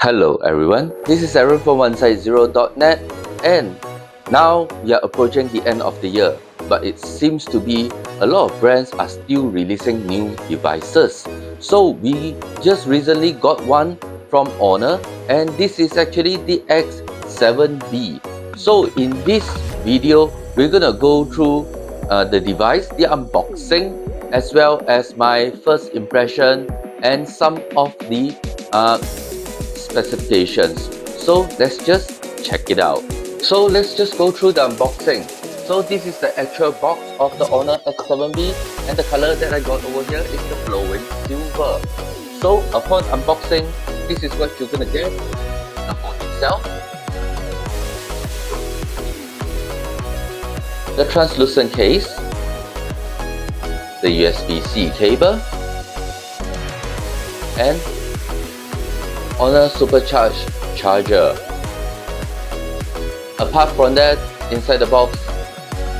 Hello everyone, this is Aaron from OneSide0.net, and now we are approaching the end of the year, but it seems to be a lot of brands are still releasing new devices. So we just recently got one from Honor, and this is actually the X7b. So in this video, we're gonna go through the device, the unboxing, as well as my first impression and some of the specifications. So let's just check it out. So let's just go through the unboxing. So this is the actual box of the Honor X7b, and the color that I got over here is the flowing silver. So upon unboxing, this is what you're gonna get: the phone itself, the translucent case, the USB-C cable, and Honor supercharged charger. Apart from that, inside the box,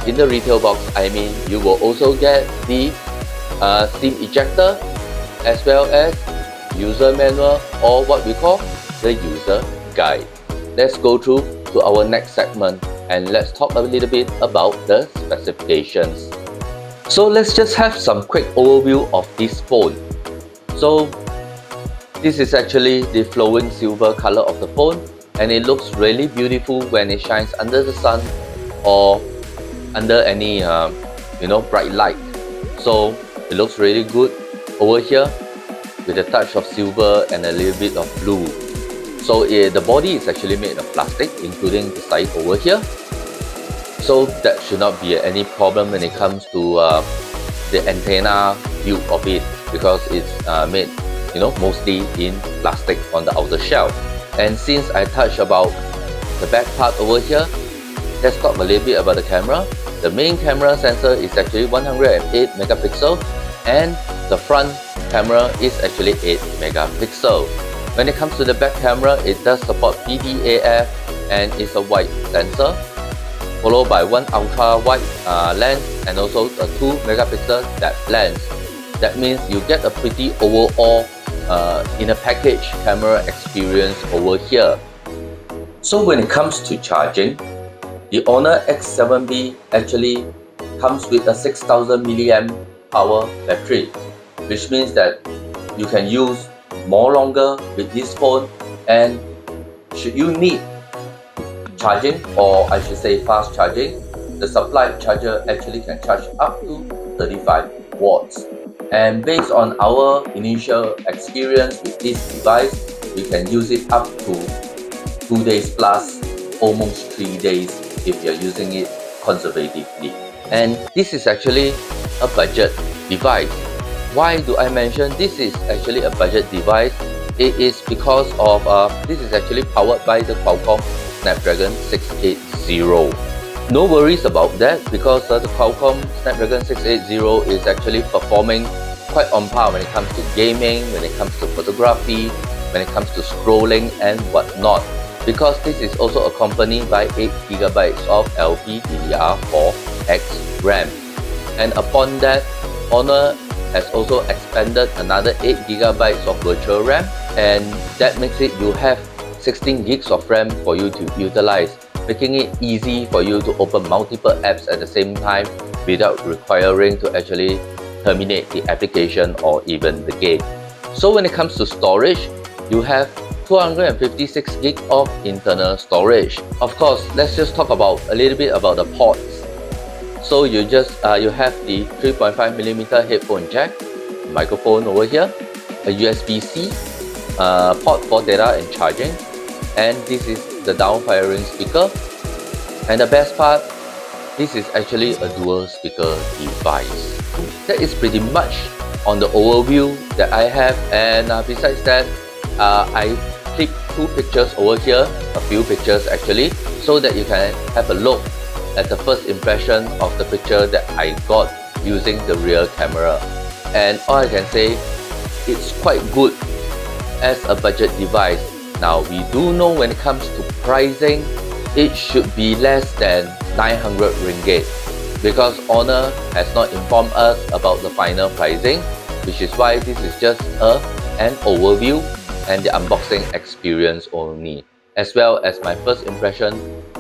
in the retail box, you will also get the SIM ejector, as well as user manual, or what we call the user guide. Let's go through to our next segment and let's talk a little bit about the specifications. So let's just have some quick overview of this phone. So this is actually the flowing silver color of the phone, and it looks really beautiful when it shines under the sun or under any bright light. So it looks really good over here with a touch of silver and a little bit of blue. So the body is actually made of plastic, including the side over here. So that should not be any problem when it comes to the antenna build of it, because it's made mostly in plastic on the outer shell. And since I touched about the back part over here, let's talk a little bit about the camera. The main camera sensor is actually 108 megapixel, and the front camera is actually 8 megapixel. When it comes to the back camera, it does support PDAF and is a wide sensor, followed by one ultra wide lens and also a 2 megapixel depth lens. That means you get a pretty overall in a package camera experience over here. So when it comes to charging, the Honor X7b actually comes with a 6000 milliamp hour battery, which means that you can use more longer with this phone. And should you need charging, or I should say fast charging, the supplied charger actually can charge up to 35 watts. And based on our initial experience with this device, we can use it up to 2 days plus, almost 3 days if you're using it conservatively. And this is actually a budget device. Why do I mention this is actually a budget device? It is because of this is actually powered by the Qualcomm Snapdragon 680. No worries about that, because the Qualcomm Snapdragon 680 is actually performing quite on par when it comes to gaming, when it comes to photography, when it comes to scrolling and whatnot, because this is also accompanied by 8GB of LPDDR4X RAM. And upon that, Honor has also expanded another 8GB of virtual RAM, and that makes it you have 16 gigs of RAM for you to utilize, making it easy for you to open multiple apps at the same time without requiring to actually terminate the application or even the game. So when it comes to storage, you have 256 gigs of internal storage. Of course, let's just talk about a little bit about the ports. So you have the 3.5mm headphone jack, microphone over here, a USB-C port for data and charging, and this is the down-firing speaker. And the best part, this is actually a dual speaker device. That is pretty much on the overview that I have. And besides that, I clicked 2 pictures over here, a few pictures actually, so that you can have a look at the first impression of the picture that I got using the rear camera. And all I can say, it's quite good as a budget device. Now we do know when it comes to pricing, it should be less than 900 ringgit, because Honor has not informed us about the final pricing, which is why this is just an overview and the unboxing experience only, as well as my first impression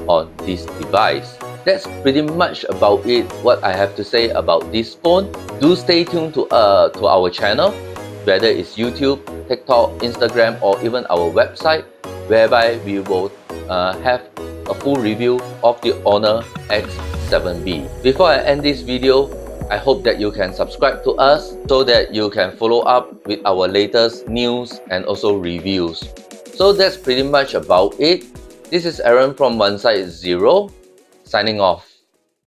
on this device. That's pretty much about it, what I have to say about this phone. Do stay tuned to our channel, whether it's YouTube, TikTok, Instagram, or even our website, whereby we will have a full review of the Honor X7b. Before I end this video, I hope that you can subscribe to us so that you can follow up with our latest news and also reviews. So that's pretty much about it. This is Aaron from One Side Zero, signing off.